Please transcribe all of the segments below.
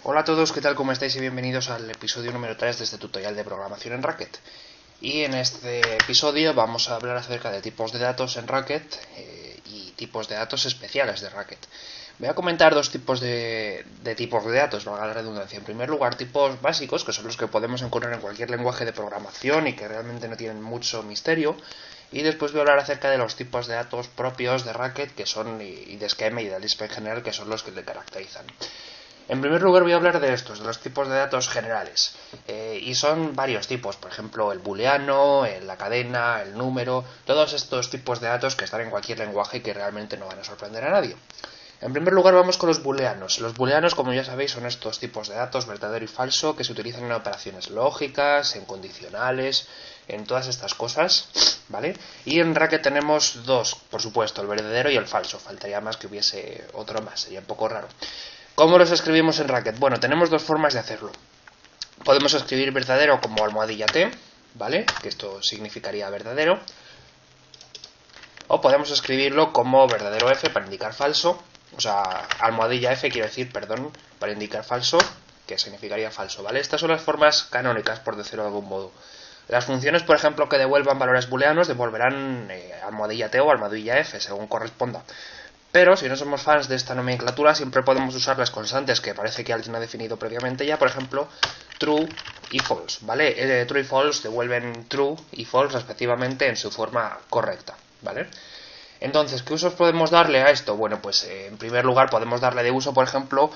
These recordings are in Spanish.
Hola a todos, ¿qué tal? ¿Cómo estáis? Y bienvenidos al episodio número 3 de este tutorial de programación en Racket. Y en este episodio vamos a hablar acerca de tipos de datos en Racket y tipos de datos especiales de Racket. Voy a comentar dos tipos de tipos de datos, valga la redundancia. En primer lugar, tipos básicos, que son los que podemos encontrar en cualquier lenguaje de programación y que realmente no tienen mucho misterio. Y después voy a hablar acerca de los tipos de datos propios de Racket, que son, y de Schema y de Lisp en general, que son los que le caracterizan. En primer lugar voy a hablar de estos, de los tipos de datos generales, y son varios tipos, por ejemplo el booleano, la cadena, el número, todos estos tipos de datos que están en cualquier lenguaje y que realmente no van a sorprender a nadie. En primer lugar vamos con los booleanos. Los booleanos, como ya sabéis, son estos tipos de datos, verdadero y falso, que se utilizan en operaciones lógicas, en condicionales, en todas estas cosas, ¿vale? Y en Racket tenemos dos, por supuesto, el verdadero y el falso. Faltaría más que hubiese otro más, sería un poco raro. ¿Cómo los escribimos en Racket? Bueno, tenemos dos formas de hacerlo. Podemos escribir verdadero como almohadilla T, ¿vale? Que esto significaría verdadero. O podemos escribirlo como verdadero F para indicar falso. O sea, almohadilla F quiero decir, perdón, para indicar falso, que significaría falso, ¿vale? Estas son las formas canónicas, por decirlo de algún modo. Las funciones, por ejemplo, que devuelvan valores booleanos devolverán almohadilla T o almohadilla F, según corresponda. Pero si no somos fans de esta nomenclatura, siempre podemos usar las constantes que parece que alguien ha definido previamente ya, por ejemplo, true y false, ¿vale? True y false devuelven true y false respectivamente en su forma correcta, ¿vale? Entonces, ¿qué usos podemos darle a esto? Bueno, pues en primer lugar podemos darle de uso, por ejemplo,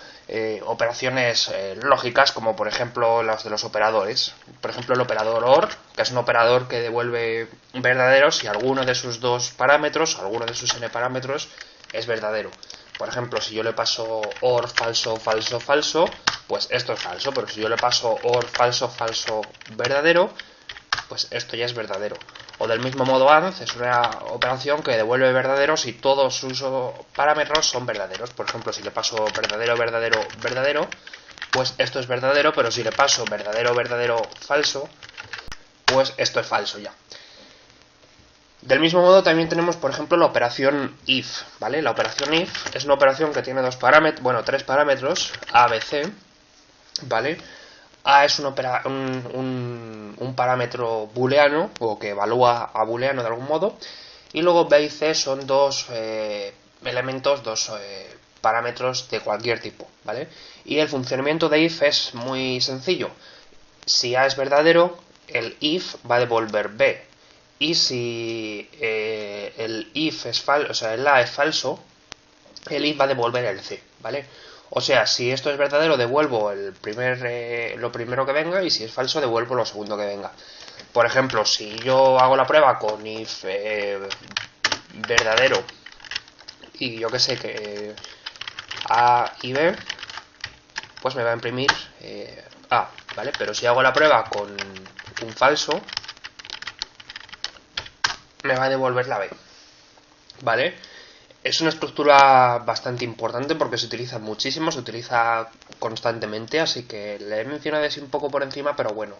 operaciones lógicas, como por ejemplo las de los operadores. Por ejemplo, el operador OR, que es un operador que devuelve verdadero si alguno de sus dos parámetros, alguno de sus n parámetros, es verdadero. Por ejemplo, si yo le paso OR falso, falso, falso, pues esto es falso, pero si yo le paso OR falso, falso, verdadero, pues esto ya es verdadero. O del mismo modo AND es una operación que devuelve verdadero si todos sus parámetros son verdaderos. Por ejemplo, si le paso verdadero, verdadero, verdadero, pues esto es verdadero, pero si le paso verdadero, verdadero, falso, pues esto es falso ya. Del mismo modo también tenemos, por ejemplo, la operación if, ¿vale? La operación if es una operación que tiene tres parámetros, A, B, C, ¿vale? A es un parámetro booleano, o que evalúa a booleano de algún modo, y luego B y C son dos elementos, dos parámetros de cualquier tipo, ¿vale? Y el funcionamiento de if es muy sencillo. Si A es verdadero, el if va a devolver B. Y si el if es falso, o sea, el A es falso, el if va a devolver el C, ¿vale? O sea, si esto es verdadero, devuelvo lo primero que venga, y si es falso, devuelvo lo segundo que venga. Por ejemplo, si yo hago la prueba con if verdadero y yo que sé que A y B, pues me va a imprimir A, ¿vale? Pero si hago la prueba con un falso, me va a devolver la B, ¿vale? Es una estructura bastante importante porque se utiliza muchísimo, se utiliza constantemente, así que le he mencionado así un poco por encima, pero bueno,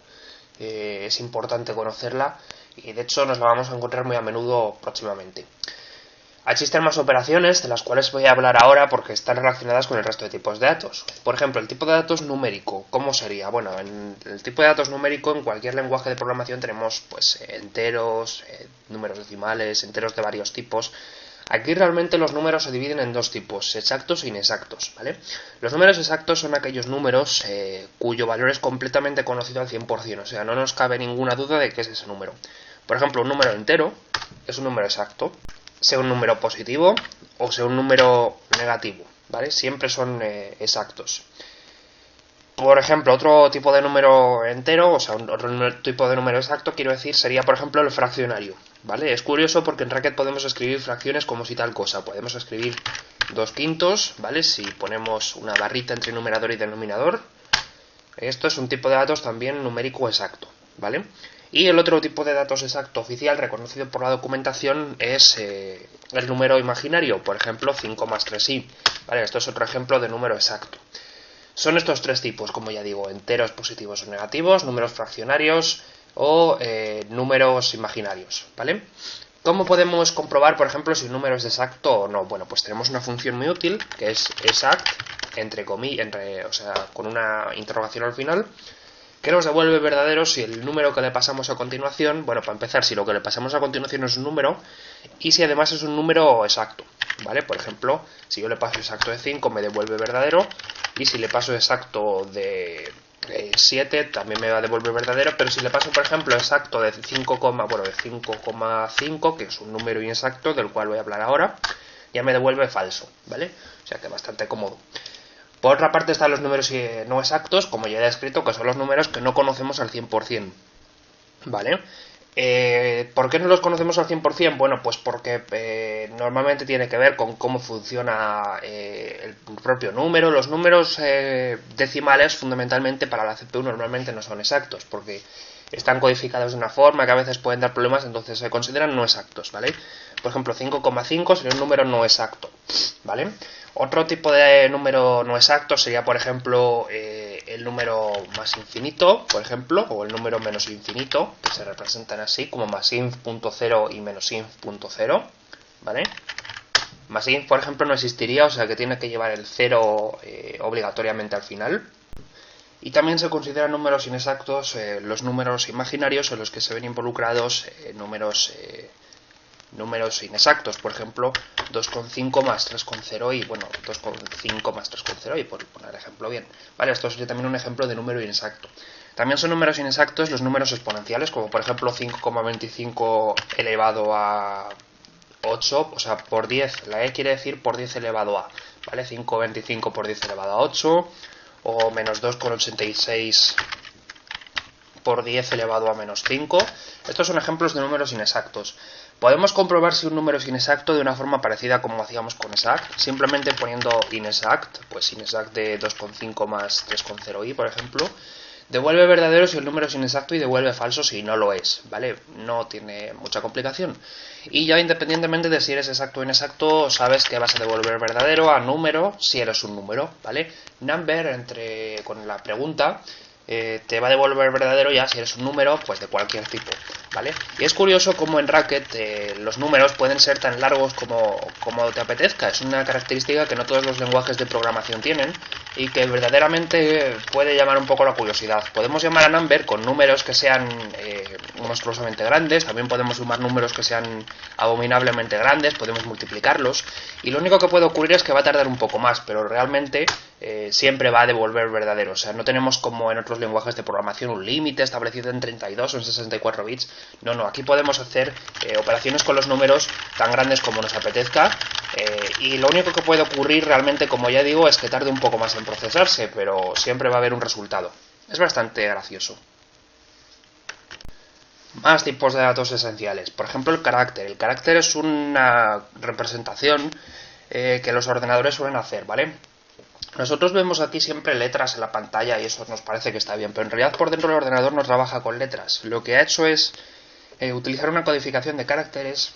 es importante conocerla y de hecho nos la vamos a encontrar muy a menudo próximamente. Existen más operaciones de las cuales voy a hablar ahora porque están relacionadas con el resto de tipos de datos. Por ejemplo, el tipo de datos numérico, ¿cómo sería? Bueno, en el tipo de datos numérico en cualquier lenguaje de programación tenemos pues enteros, números decimales, enteros de varios tipos. Aquí realmente los números se dividen en dos tipos, exactos e inexactos, ¿vale? Los números exactos son aquellos números cuyo valor es completamente conocido al 100%, o sea, no nos cabe ninguna duda de qué es ese número. Por ejemplo, un número entero es un número exacto, sea un número positivo o sea un número negativo, ¿vale? Siempre son exactos. Por ejemplo, otro tipo de número entero, o sea, otro tipo de número exacto, quiero decir, sería, por ejemplo, el fraccionario, ¿vale? Es curioso porque en Racket podemos escribir fracciones como si tal cosa. Podemos escribir 2/5, ¿vale? Si ponemos una barrita entre numerador y denominador. Esto es un tipo de datos también numérico exacto, ¿vale? Y el otro tipo de datos exacto oficial reconocido por la documentación es el número imaginario, por ejemplo 5 más 3i, ¿vale? Esto es otro ejemplo de número exacto. Son estos tres tipos, como ya digo, enteros positivos o negativos, números fraccionarios o números imaginarios, ¿vale? ¿Cómo podemos comprobar, por ejemplo, si un número es exacto o no? Bueno, pues tenemos una función muy útil que es exact, entre comillas, o sea, con una interrogación al final, que nos devuelve verdadero si el número que le pasamos a continuación, bueno, para empezar, si lo que le pasamos a continuación es un número y si además es un número exacto, ¿vale? Por ejemplo, si yo le paso exacto de 5 me devuelve verdadero y si le paso exacto de 7 también me va a devolver verdadero, pero si le paso, por ejemplo, exacto de 5,5, que es un número inexacto del cual voy a hablar ahora, ya me devuelve falso, ¿vale? O sea que bastante cómodo. Por otra parte están los números no exactos, como ya he descrito, que son los números que no conocemos al 100%, ¿vale? ¿Por qué no los conocemos al 100%? Bueno, pues porque normalmente tiene que ver con cómo funciona el propio número. Los números decimales, fundamentalmente, para la CPU normalmente no son exactos, porque están codificados de una forma que a veces pueden dar problemas, entonces se consideran no exactos, ¿vale? Por ejemplo, 5,5 sería un número no exacto, ¿vale? Otro tipo de número no exacto sería, por ejemplo, el número más infinito, por ejemplo, o el número menos infinito, que se representan así, como masinf.0 y menosinf.0, ¿vale? Masinf, por ejemplo, no existiría, o sea que tiene que llevar el 0 obligatoriamente al final. Y también se consideran números inexactos los números imaginarios en los que se ven involucrados números inexactos, por ejemplo 2,5 más 3,0 y bueno, 2,5 más 3,0 y por poner ejemplo bien, ¿vale? Esto sería también un ejemplo de número inexacto. También son números inexactos los números exponenciales, como por ejemplo 5,25 elevado a 8, o sea, por 10, la e quiere decir por 10 elevado a, ¿vale? 5,25 por 10 elevado a 8, o menos 2,86 por 10 elevado a menos 5. Estos son ejemplos de números inexactos. Podemos comprobar si un número es inexacto de una forma parecida como hacíamos con exact, simplemente poniendo inexact, pues inexact de 2,5 más 3,0i, por ejemplo, devuelve verdadero si el número es inexacto y devuelve falso si no lo es, ¿vale? No tiene mucha complicación. Y ya independientemente de si eres exacto o inexacto, sabes que vas a devolver verdadero a número si eres un número, ¿vale? Number, con la pregunta, te va a devolver verdadero ya si eres un número, pues de cualquier tipo, ¿vale? Y es curioso cómo en Racket los números pueden ser tan largos como te apetezca. Es una característica que no todos los lenguajes de programación tienen y que verdaderamente puede llamar un poco la curiosidad. Podemos llamar a number con números que sean monstruosamente grandes, también podemos sumar números que sean abominablemente grandes, podemos multiplicarlos, y lo único que puede ocurrir es que va a tardar un poco más, pero realmente siempre va a devolver verdadero. O sea, no tenemos como en otros lenguajes de programación un límite establecido en 32 o en 64 bits. No, aquí podemos hacer operaciones con los números tan grandes como nos apetezca, y lo único que puede ocurrir realmente, como ya digo, es que tarde un poco más en procesarse, pero siempre va a haber un resultado. Es bastante gracioso. Más tipos de datos esenciales. Por ejemplo, el carácter. El carácter es una representación que los ordenadores suelen hacer, ¿vale? Nosotros vemos aquí siempre letras en la pantalla y eso nos parece que está bien, pero en realidad por dentro el ordenador no trabaja con letras. Lo que ha hecho es utilizar una codificación de caracteres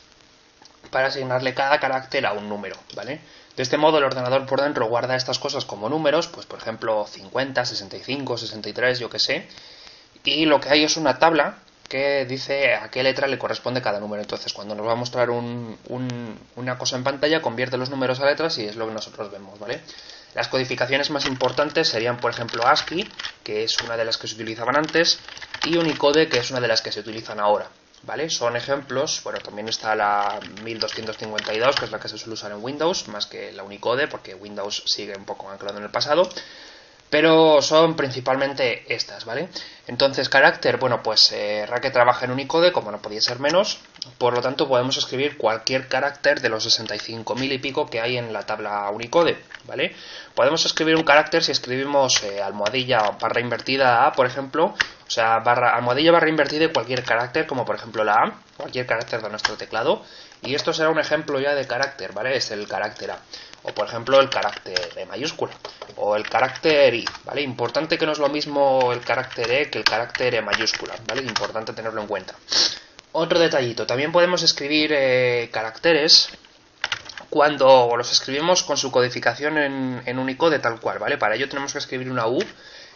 para asignarle cada carácter a un número, ¿vale? De este modo el ordenador por dentro guarda estas cosas como números, pues por ejemplo 50, 65, 63, yo que sé, y lo que hay es una tabla que dice a qué letra le corresponde cada número. Entonces cuando nos va a mostrar una cosa en pantalla, convierte los números a letras y es lo que nosotros vemos, ¿vale? Las codificaciones más importantes serían, por ejemplo, ASCII, que es una de las que se utilizaban antes, y Unicode, que es una de las que se utilizan ahora, ¿vale? Son ejemplos. Bueno, también está la 1252, que es la que se suele usar en Windows, más que la Unicode, porque Windows sigue un poco anclado en el pasado. Pero son principalmente estas, ¿vale? Entonces, carácter, bueno, pues Racket trabaja en Unicode, como no podía ser menos, por lo tanto podemos escribir cualquier carácter de los 65.000 y pico que hay en la tabla Unicode, ¿vale? Podemos escribir un carácter si escribimos almohadilla barra invertida A, por ejemplo, o sea, almohadilla barra invertida y cualquier carácter, como por ejemplo la A, cualquier carácter de nuestro teclado, y esto será un ejemplo ya de carácter, ¿vale? Es el carácter A. O por ejemplo el carácter E mayúscula, o el carácter I, ¿vale? Importante que no es lo mismo el carácter E que el carácter E mayúscula, ¿vale? Importante tenerlo en cuenta. Otro detallito, también podemos escribir caracteres cuando los escribimos con su codificación en Unicode tal cual, ¿vale? Para ello tenemos que escribir una U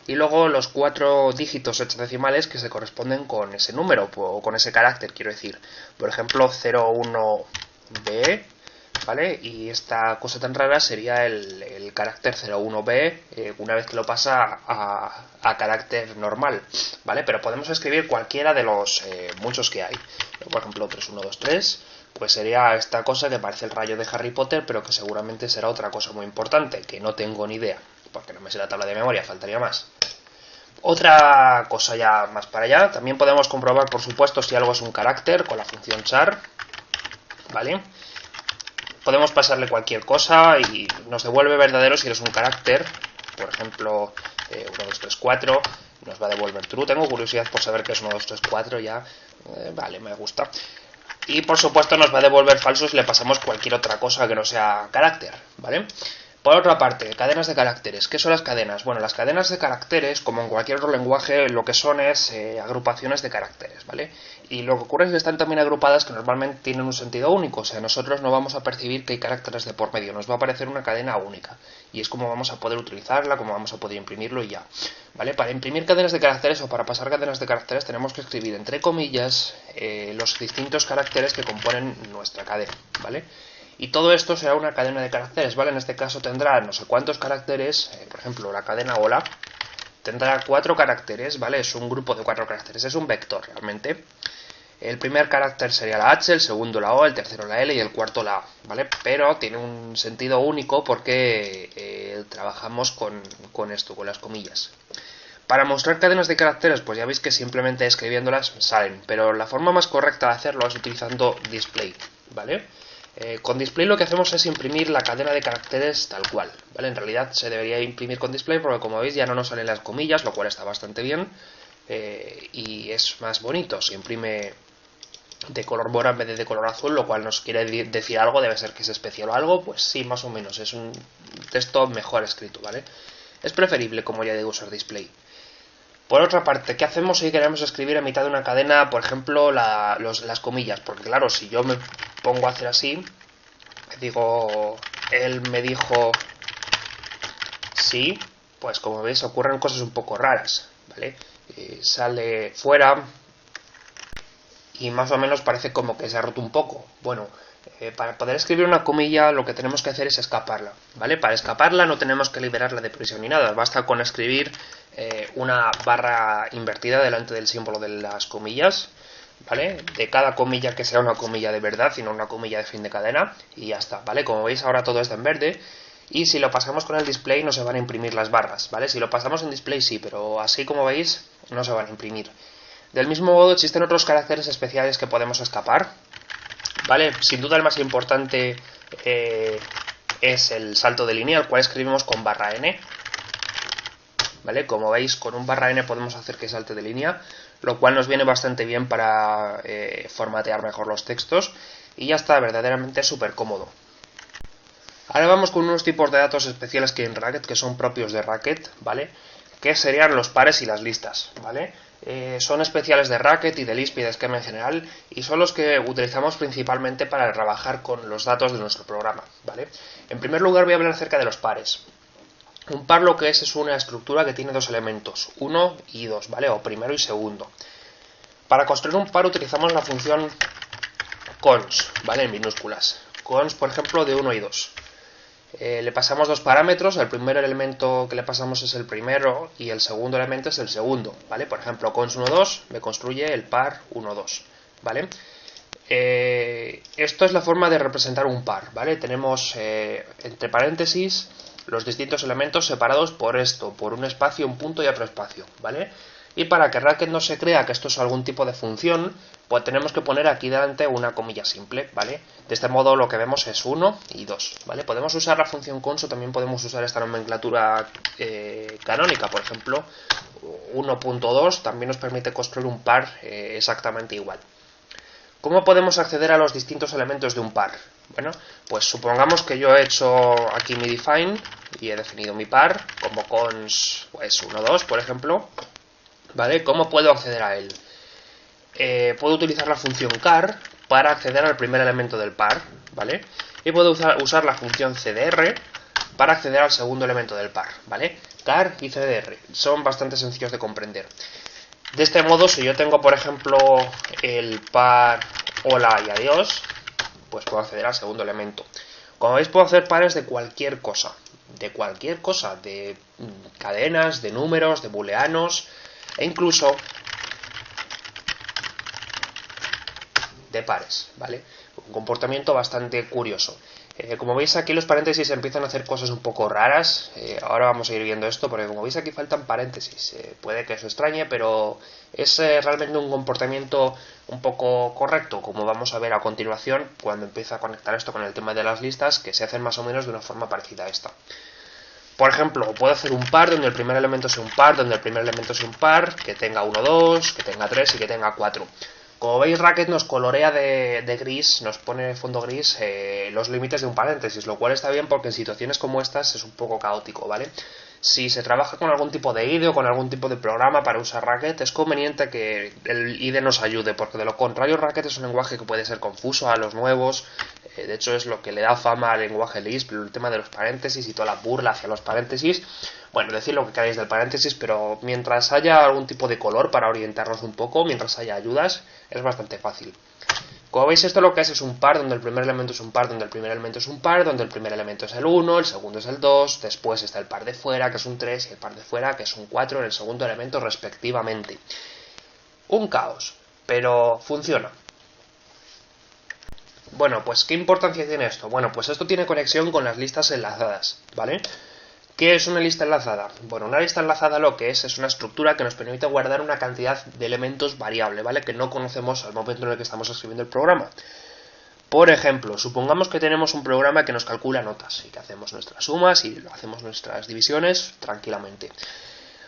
y luego los 4 dígitos hexadecimales que se corresponden con ese número, o con ese carácter, quiero decir. Por ejemplo, 01B, ¿vale? Y esta cosa tan rara sería el carácter 01b una vez que lo pasa a carácter normal, ¿vale? Pero podemos escribir cualquiera de los muchos que hay. Por ejemplo, 3123, pues sería esta cosa que parece el rayo de Harry Potter, pero que seguramente será otra cosa muy importante, que no tengo ni idea, porque no me sé la tabla de memoria, faltaría más. Otra cosa ya más para allá, también podemos comprobar, por supuesto, si algo es un carácter con la función char, ¿vale? Podemos pasarle cualquier cosa y nos devuelve verdadero si eres un carácter. Por ejemplo, 1, 2, 3, 4 nos va a devolver true. Tengo curiosidad por saber qué es 1, 2, 3, 4 ya. Vale, me gusta. Y por supuesto nos va a devolver falso si le pasamos cualquier otra cosa que no sea carácter, ¿vale? Por otra parte, cadenas de caracteres. ¿Qué son las cadenas? Bueno, las cadenas de caracteres, como en cualquier otro lenguaje, lo que son es agrupaciones de caracteres, ¿vale? Y lo que ocurre es que están también agrupadas que normalmente tienen un sentido único, o sea, nosotros no vamos a percibir que hay caracteres de por medio, nos va a aparecer una cadena única. Y es como vamos a poder utilizarla, como vamos a poder imprimirlo y ya, ¿vale? Para imprimir cadenas de caracteres o para pasar cadenas de caracteres tenemos que escribir entre comillas los distintos caracteres que componen nuestra cadena, ¿vale? Y todo esto será una cadena de caracteres, ¿vale? En este caso tendrá no sé cuántos caracteres, por ejemplo, la cadena hola tendrá 4 caracteres, ¿vale? Es un grupo de 4 caracteres, es un vector realmente. El primer carácter sería la H, el segundo la O, el tercero la L y el cuarto la A, ¿vale? Pero tiene un sentido único porque trabajamos con esto, con las comillas. Para mostrar cadenas de caracteres, pues ya veis que simplemente escribiéndolas salen, pero la forma más correcta de hacerlo es utilizando display, ¿vale? Con display lo que hacemos es imprimir la cadena de caracteres tal cual, ¿vale? En realidad se debería imprimir con display porque como veis ya no nos salen las comillas, lo cual está bastante bien y es más bonito, se imprime de color mora en vez de color azul, lo cual nos quiere decir algo, debe ser que es especial o algo, pues sí, más o menos, es un texto mejor escrito, ¿vale? Es preferible, como ya digo, usar display. Por otra parte, ¿qué hacemos si queremos escribir a mitad de una cadena, por ejemplo, las comillas? Porque claro, si yo me pongo a hacer así, digo, él me dijo sí, pues como veis ocurren cosas un poco raras, ¿vale? Sale fuera y más o menos parece como que se ha roto un poco. Bueno, para poder escribir una comilla lo que tenemos que hacer es escaparla, ¿vale? Para escaparla no tenemos que liberarla de presión ni nada, basta con escribir una barra invertida delante del símbolo de las comillas, ¿vale? De cada comilla que sea una comilla de verdad y no una comilla de fin de cadena y ya está, ¿vale? Como veis ahora todo está en verde y si lo pasamos con el display no se van a imprimir las barras, ¿vale? Si lo pasamos en display sí, pero así como veis no se van a imprimir. Del mismo modo existen otros caracteres especiales que podemos escapar, ¿vale? Sin duda el más importante es el salto de línea, el cual escribimos con barra n, ¿vale? Como veis, con un barra n podemos hacer que salte de línea, lo cual nos viene bastante bien para formatear mejor los textos y ya está, verdaderamente súper cómodo. Ahora vamos con unos tipos de datos especiales que hay en Racket, que son propios de Racket, ¿vale? Que serían los pares y las listas, ¿vale? Son especiales de Racket y de Lisp y de esquema en general y son los que utilizamos principalmente para trabajar con los datos de nuestro programa, ¿vale? En primer lugar voy a hablar acerca de los pares. Un par lo que es una estructura que tiene dos elementos, 1 y 2, ¿vale? O primero y segundo. Para construir un par utilizamos la función cons, ¿vale? En minúsculas. Cons, por ejemplo, de 1 y 2. Le pasamos dos parámetros, el primer elemento que le pasamos es el primero y el segundo elemento es el segundo, ¿vale? Por ejemplo, cons 1, 2 me construye el par 1, 2, ¿vale? Esto es la forma de representar un par, ¿vale? Tenemos entre paréntesis los distintos elementos separados por esto, por un espacio, un punto y otro espacio, ¿vale? Y para que Racket no se crea que esto es algún tipo de función, pues tenemos que poner aquí delante una comilla simple, ¿vale? De este modo lo que vemos es 1 y 2, ¿vale? Podemos usar la función cons o también podemos usar esta nomenclatura canónica, por ejemplo, 1.2 también nos permite construir un par exactamente igual. ¿Cómo podemos acceder a los distintos elementos de un par? Bueno, pues supongamos que yo he hecho aquí mi define y he definido mi par como cons pues 1, 2, por ejemplo, ¿vale? ¿Cómo puedo acceder a él? Puedo utilizar la función char para acceder al primer elemento del par, ¿vale? Y puedo usar la función cdr para acceder al segundo elemento del par, ¿vale? Char y cdr son bastante sencillos de comprender. De este modo, si yo tengo, por ejemplo, el par hola y adiós, pues puedo acceder al segundo elemento. Como veis, puedo hacer pares de cualquier cosa, de cadenas, de números, de booleanos, e incluso de pares, ¿vale? Un comportamiento bastante curioso. Como veis aquí los paréntesis empiezan a hacer cosas un poco raras. Ahora vamos a ir viendo esto porque como veis aquí faltan paréntesis. Puede que os extrañe, pero es realmente un comportamiento un poco correcto, como vamos a ver a continuación cuando empieza a conectar esto con el tema de las listas, que se hacen más o menos de una forma parecida a esta. Por ejemplo, puedo hacer un par donde el primer elemento sea un par, donde el primer elemento sea un par, que tenga 1, 2, que tenga 3 y que tenga 4. Como veis, Racket nos colorea de gris, nos pone de fondo gris los límites de un paréntesis, lo cual está bien porque en situaciones como estas es un poco caótico, ¿vale? Si se trabaja con algún tipo de IDE o con algún tipo de programa para usar Racket, es conveniente que el IDE nos ayude, porque de lo contrario Racket es un lenguaje que puede ser confuso a los nuevos. De hecho es lo que le da fama al lenguaje Lisp, el tema de los paréntesis y toda la burla hacia los paréntesis. Bueno, decid lo que queráis del paréntesis, pero mientras haya algún tipo de color para orientarnos un poco, mientras haya ayudas, es bastante fácil. Como veis, esto lo que es un par, donde el primer elemento es un par, donde el primer elemento es un par, donde el primer elemento es el 1, el segundo es el 2, después está el par de fuera, que es un 3, y el par de fuera, que es un 4, en el segundo elemento respectivamente. Un caos, pero funciona. Bueno, pues ¿qué importancia tiene esto? Bueno, pues esto tiene conexión con las listas enlazadas, ¿vale? ¿Qué es una lista enlazada? Bueno, una lista enlazada lo que es una estructura que nos permite guardar una cantidad de elementos variable, ¿vale? Que no conocemos al momento en el que estamos escribiendo el programa. Por ejemplo, supongamos que tenemos un programa que nos calcula notas y que hacemos nuestras sumas y hacemos nuestras divisiones tranquilamente.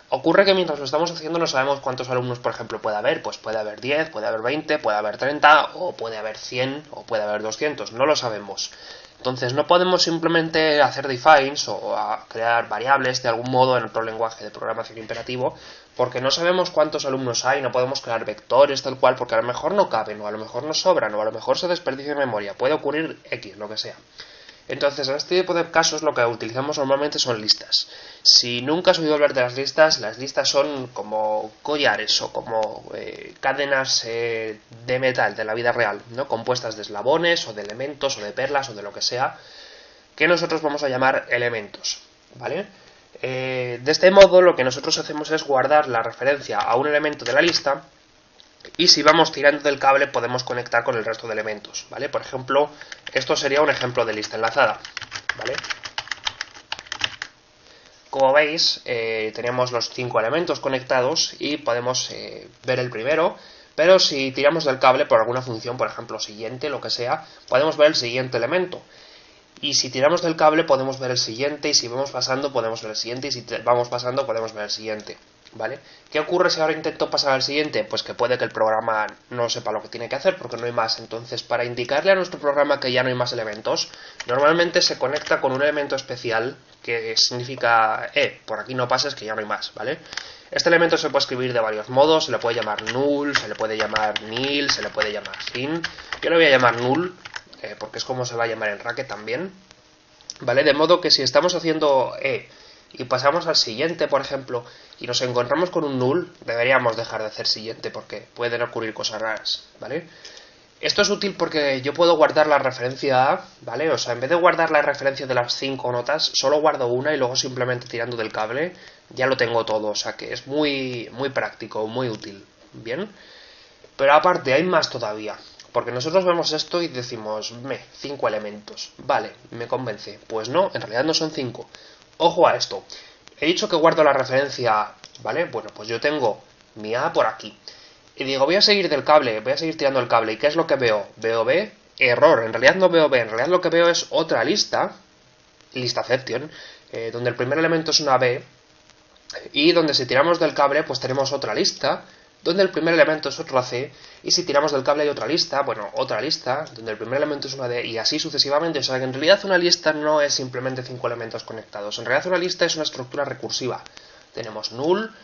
Ocurre que mientras lo estamos haciendo no sabemos cuántos alumnos, por ejemplo, puede haber. Pues puede haber 10, puede haber 20, puede haber 30, o puede haber 100, o puede haber 200. No lo sabemos. Entonces no podemos simplemente hacer defines o crear variables de algún modo en otro lenguaje de programación imperativo, porque no sabemos cuántos alumnos hay, no podemos crear vectores tal cual, porque a lo mejor no caben, o a lo mejor no sobran, o a lo mejor se desperdicia en memoria. Puede ocurrir X, lo que sea. Entonces, en este tipo de casos lo que utilizamos normalmente son listas. Si nunca has oído hablar de las listas son como collares o como cadenas de metal de la vida real, ¿no? Compuestas de eslabones o de elementos o de perlas o de lo que sea, que nosotros vamos a llamar elementos, ¿vale? De este modo lo que nosotros hacemos es guardar la referencia a un elemento de la lista. Y si vamos tirando del cable podemos conectar con el resto de elementos, ¿vale? Por ejemplo, esto sería un ejemplo de lista enlazada, ¿vale? Como veis, tenemos los 5 elementos conectados y podemos ver el primero, pero si tiramos del cable por alguna función, por ejemplo, siguiente, lo que sea, podemos ver el siguiente elemento. Y si tiramos del cable podemos ver el siguiente, y si vamos pasando podemos ver el siguiente, y si vamos pasando podemos ver el siguiente, ¿vale? ¿Qué ocurre si ahora intento pasar al siguiente? Pues que puede que el programa no sepa lo que tiene que hacer porque no hay más. Entonces, para indicarle a nuestro programa que ya no hay más elementos, normalmente se conecta con un elemento especial que significa, por aquí no pases que ya no hay más, ¿vale? Este elemento se puede escribir de varios modos, se le puede llamar null, se le puede llamar nil, se le puede llamar sin. Yo le voy a llamar null, porque es como se va a llamar en Racket también, ¿vale? De modo que si estamos haciendo y pasamos al siguiente, por ejemplo, y nos encontramos con un null, deberíamos dejar de hacer siguiente porque pueden ocurrir cosas raras, ¿vale? Esto es útil porque yo puedo guardar la referencia A, ¿vale? O sea, en vez de guardar la referencia de las 5 notas, solo guardo una y luego simplemente tirando del cable ya lo tengo todo, o sea que es muy, muy práctico, muy útil, ¿bien? Pero aparte hay más todavía. Porque nosotros vemos esto y decimos, 5 elementos. Vale, me convence. Pues no, en realidad no son 5. Ojo a esto. He dicho que guardo la referencia A, ¿vale? Bueno, pues yo tengo mi A por aquí. Y digo, voy a seguir del cable, voy a seguir tirando el cable. ¿Y qué es lo que veo? Veo B, error. En realidad no veo B, en realidad lo que veo es otra lista, listaception, donde el primer elemento es una B, y donde si tiramos del cable, pues tenemos otra lista, donde el primer elemento es otro C, y si tiramos del cable hay otra lista, donde el primer elemento es una D, y así sucesivamente. O sea que en realidad una lista no es simplemente 5 elementos conectados, en realidad una lista es una estructura recursiva. Tenemos null,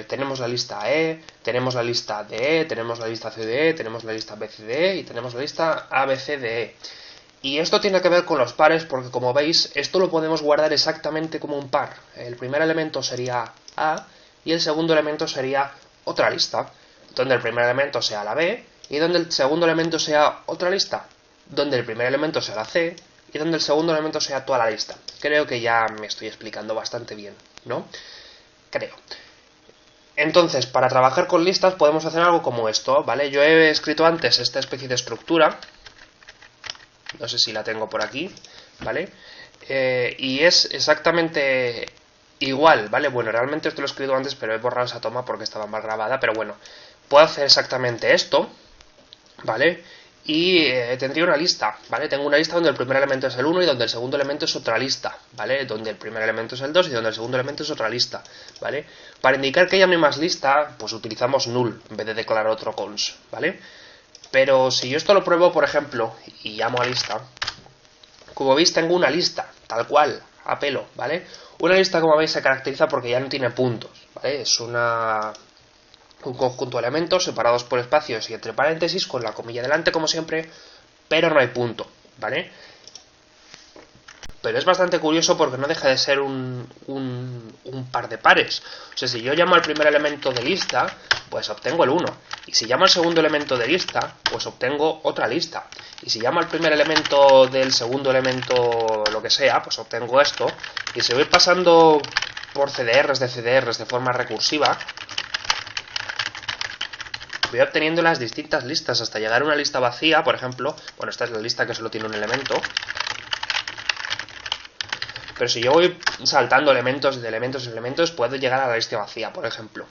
tenemos la lista E, tenemos la lista DE, tenemos la lista CDE, tenemos la lista BCDE y tenemos la lista ABCDE. Y esto tiene que ver con los pares porque, como veis, esto lo podemos guardar exactamente como un par. El primer elemento sería A y el segundo elemento sería otra lista, donde el primer elemento sea la B y donde el segundo elemento sea otra lista. donde el primer elemento sea la C y donde el segundo elemento sea toda la lista. Creo que ya me estoy explicando bastante bien, ¿no? Creo. Entonces, para trabajar con listas podemos hacer algo como esto, ¿vale? Yo he escrito antes esta especie de estructura, no sé si la tengo por aquí, ¿vale? Y es exactamente igual, ¿vale? Bueno, realmente esto lo he escrito antes, pero he borrado esa toma porque estaba mal grabada, pero bueno, puedo hacer exactamente esto, ¿vale? Y tendría una lista, ¿vale? Tengo una lista donde el primer elemento es el 1 y donde el segundo elemento es otra lista, ¿vale? Donde el primer elemento es el 2 y donde el segundo elemento es otra lista, ¿vale? Para indicar que ya no hay más lista, pues utilizamos null en vez de declarar otro cons, ¿vale? Pero si yo esto lo pruebo, por ejemplo, y llamo a lista, como veis tengo una lista, tal cual, a pelo, ¿vale? Una lista, como veis, se caracteriza porque ya no tiene puntos, ¿vale? Es un conjunto de elementos separados por espacios y entre paréntesis con la comilla delante como siempre, pero no hay punto, ¿vale? Pero es bastante curioso porque no deja de ser un par de pares. O sea, si yo llamo al primer elemento de lista, pues obtengo el 1. Y si llamo al segundo elemento de lista, pues obtengo otra lista. Y si llamo al primer elemento del segundo elemento, lo que sea, pues obtengo esto. Y si voy pasando por CDRs de forma recursiva, voy obteniendo las distintas listas hasta llegar a una lista vacía, por ejemplo. Bueno, esta es la lista que solo tiene un elemento. Pero si yo voy saltando elementos de elementos en elementos, puedo llegar a la lista vacía, por ejemplo.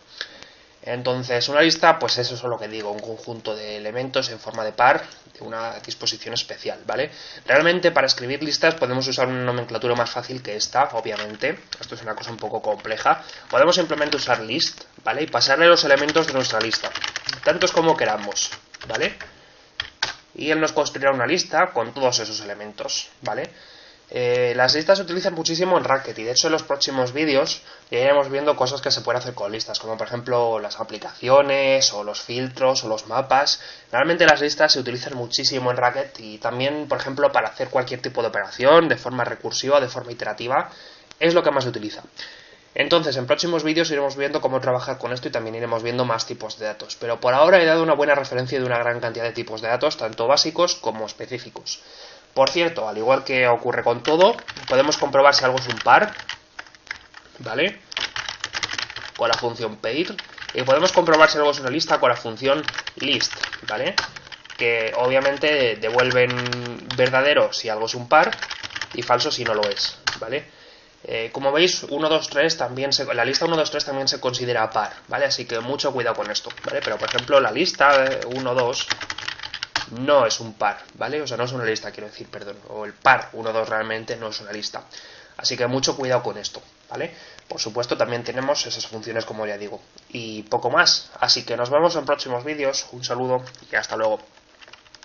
Entonces, una lista, pues eso es lo que digo, un conjunto de elementos en forma de par, de una disposición especial, ¿vale? Realmente, para escribir listas podemos usar una nomenclatura más fácil que esta, obviamente. Esto es una cosa un poco compleja. Podemos simplemente usar list, ¿vale? Y pasarle los elementos de nuestra lista, tantos como queramos, ¿vale? Y él nos construirá una lista con todos esos elementos, ¿vale? Las listas se utilizan muchísimo en Racket y de hecho en los próximos vídeos ya iremos viendo cosas que se pueden hacer con listas, como por ejemplo las aplicaciones o los filtros o los mapas. Realmente las listas se utilizan muchísimo en Racket y también, por ejemplo, para hacer cualquier tipo de operación de forma recursiva o de forma iterativa es lo que más se utiliza. Entonces, en próximos vídeos iremos viendo cómo trabajar con esto y también iremos viendo más tipos de datos. Pero por ahora he dado una buena referencia de una gran cantidad de tipos de datos, tanto básicos como específicos. Por cierto, al igual que ocurre con todo, podemos comprobar si algo es un par, ¿vale? Con la función pair. Y podemos comprobar si algo es una lista con la función list, ¿vale? Que obviamente devuelven verdadero si algo es un par y falso si no lo es, ¿vale? Como veis, 1, 2, 3 también la lista 1, 2, 3 también se considera par, ¿vale? Así que mucho cuidado con esto, ¿vale? Pero por ejemplo la lista 1, 2 no es un par, ¿vale? O sea, no es una lista, quiero decir, perdón. O el par 1, 2 realmente no es una lista. Así que mucho cuidado con esto, ¿vale? Por supuesto, también tenemos esas funciones, como ya digo. Y poco más. Así que nos vemos en próximos vídeos. Un saludo y hasta luego.